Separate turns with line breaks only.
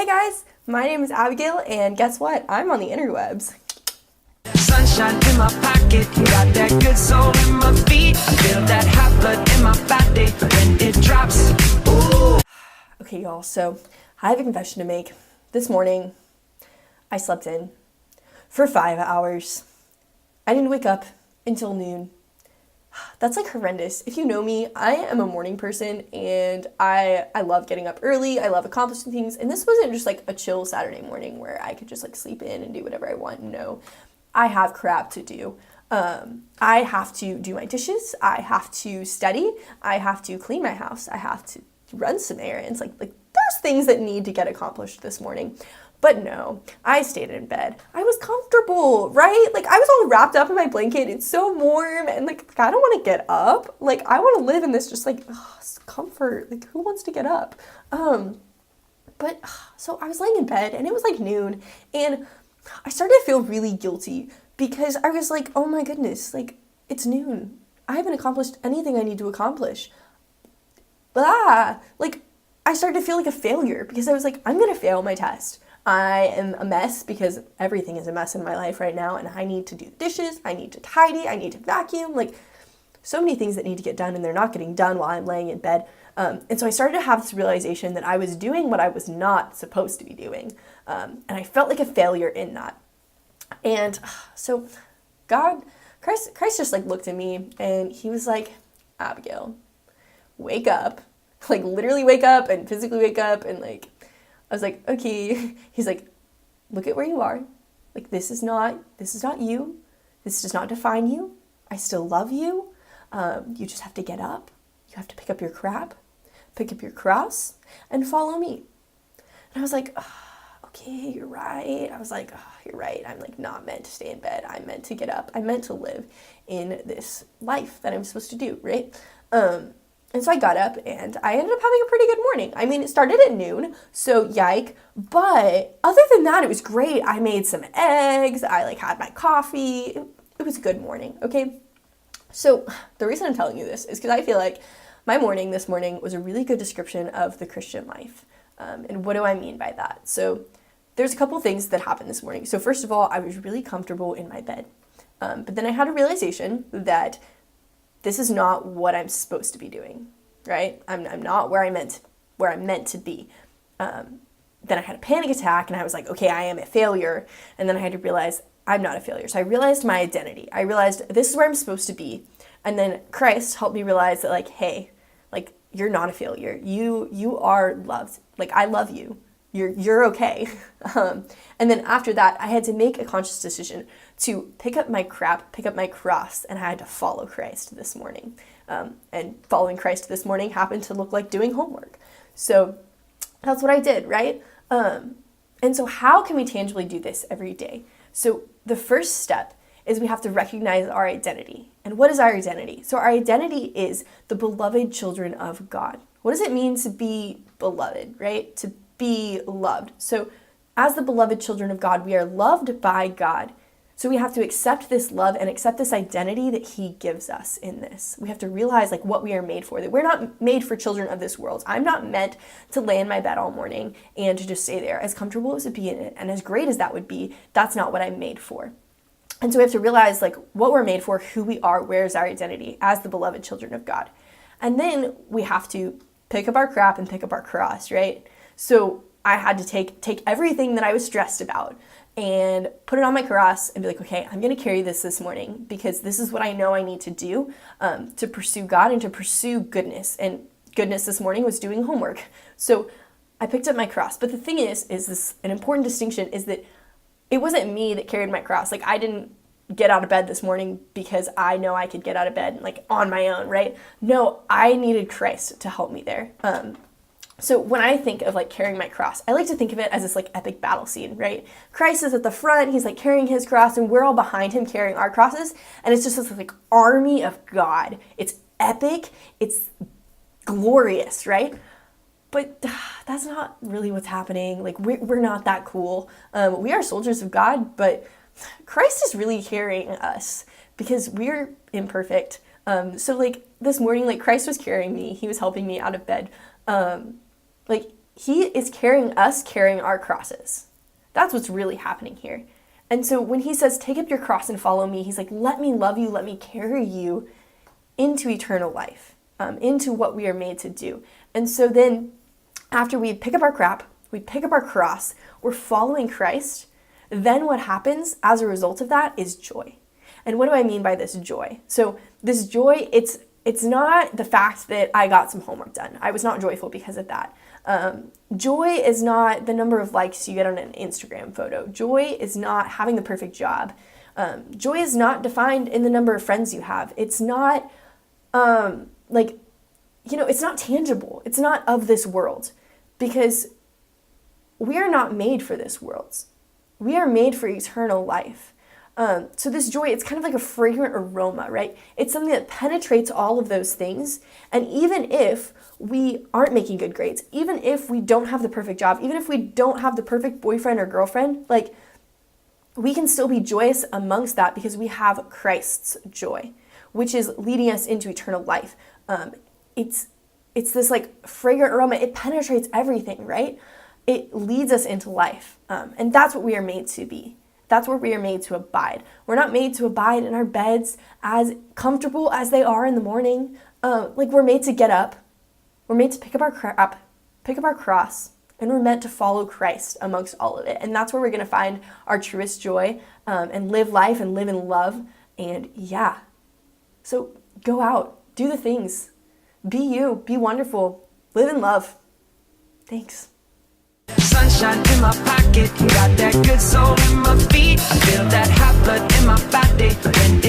guys, my name is Abigail, and guess what? I'm on the interwebs.
Sunshine in my pocket, got that good soul in my feet. I feel that hot blood in my body when it drops. Ooh.
Okay, y'all, so I have a confession to make. This morning, I slept in for 5 hours. I didn't wake up until noon. That's like horrendous. If you know me, I am a morning person and I love getting up early. I love accomplishing things. And this wasn't just like a chill Saturday morning where I could just like sleep in and do whatever I want. No, I have crap to do. I have to do my dishes. I have to study. I have to clean my house. I have to run some errands. Like there's things that need to get accomplished this morning. But no, I stayed in bed. I was comfortable, right? Like I was all wrapped up in my blanket. It's so warm and like I don't want to get up. Like I want to live in this just like comfort. Like who wants to get up? But so I was laying in bed and it was like noon and I started to feel really guilty because I was like, oh my goodness, like it's noon. I haven't accomplished anything I need to accomplish. Like I started to feel like a failure because I was like, I'm going to fail my test. I am a mess because everything is a mess in my life right now and I need to do the dishes, I need to tidy, I need to vacuum, like so many things that need to get done and they're not getting done while I'm laying in bed. And so I started to have this realization that I was doing what I was not supposed to be doing. And I felt like a failure in that. And so Christ just like looked at me and he was like, Abigail, wake up, like literally wake up and physically wake up. And like, I was like, okay. He's like, look at where you are. Like, this is not you. This does not define you. I still love you. You just have to get up. You have to pick up your crap, pick up your cross, and follow me. And I was like, okay, you're right. I was like, you're right. I'm like not meant to stay in bed. I'm meant to get up. I'm meant to live in this life that I'm supposed to do, right? And so I got up and I ended up having a pretty good morning. I mean, it started at noon, so yike. But other than that, it was great. I made some eggs. I like had my coffee. It was a good morning, okay? So the reason I'm telling you this is because I feel like my morning this morning was a really good description of the Christian life. And what do I mean by that? So there's a couple things that happened this morning. So first of all, I was really comfortable in my bed. But then I had a realization that this is not what I'm supposed to be doing, right? I'm not where I'm meant to be. Then I had a panic attack and I was like, okay, I am a failure. And then I had to realize I'm not a failure. So I realized my identity. I realized this is where I'm supposed to be. And then Christ helped me realize that like, hey, like you're not a failure. You are loved. Like I love you. You're okay. And then after that, I had to make a conscious decision to pick up my crap, pick up my cross, and I had to follow Christ this morning. And following Christ this morning happened to look like doing homework. So that's what I did, right? And so how can we tangibly do this every day? So the first step is we have to recognize our identity. And what is our identity? So our identity is the beloved children of God. What does it mean to be beloved, right? To be loved. So as the beloved children of God, we are loved by God. So we have to accept this love and accept this identity that he gives us in this. We have to realize like what we are made for, that we're not made for children of this world. I'm not meant to lay in my bed all morning and to just stay there. As comfortable as it be in it and as great as that would be, that's not what I'm made for. And so we have to realize like what we're made for, who we are, where's our identity as the beloved children of God. And then we have to pick up our crap and pick up our cross, right? So I had to take everything that I was stressed about and put it on my cross and be like, okay, I'm going to carry this morning because this is what I know I need to do to pursue God and to pursue goodness. And goodness this morning was doing homework. So I picked up my cross. But the thing is this an important distinction is that it wasn't me that carried my cross. Like I didn't get out of bed this morning because I know I could get out of bed like on my own, right? No, I needed Christ to help me there. So when I think of like carrying my cross, I like to think of it as this like epic battle scene, right? Christ is at the front, he's like carrying his cross and we're all behind him carrying our crosses. And it's just this like army of God. It's epic, it's glorious, right? But that's not really what's happening. Like we're not that cool. We are soldiers of God, but Christ is really carrying us because we're imperfect. So like this morning, like Christ was carrying me. He was helping me out of bed. Like he is carrying us, carrying our crosses. That's what's really happening here. And so when he says, take up your cross and follow me, he's like, let me love you, let me carry you into eternal life, into what we are made to do. And so then after we pick up our crap, we pick up our cross, we're following Christ, then what happens as a result of that is joy. And what do I mean by this joy? So this joy, it's not the fact that I got some homework done. I was not joyful because of that. Joy is not the number of likes you get on an Instagram photo. Joy is not having the perfect job. Joy is not defined in the number of friends you have. It's not it's not tangible. It's not of this world, because we are not made for this world. We are made for eternal life. So this joy, it's kind of like a fragrant aroma, right? It's something that penetrates all of those things. And even if we aren't making good grades, even if we don't have the perfect job, even if we don't have the perfect boyfriend or girlfriend, like, we can still be joyous amongst that because we have Christ's joy, which is leading us into eternal life. It's this like fragrant aroma. It penetrates everything, right? It leads us into life. And that's what we are made to be. That's where we are made to abide. We're not made to abide in our beds as comfortable as they are in the morning. We're made to get up. We're made to pick up our cross, and we're meant to follow Christ amongst all of it. And that's where we're going to find our truest joy, and live life and live in love. And yeah, so go out, do the things, be you, be wonderful, live in love. Thanks.
Sunshine in my pocket, got that good soul in my feet. I feel that hot blood in my body when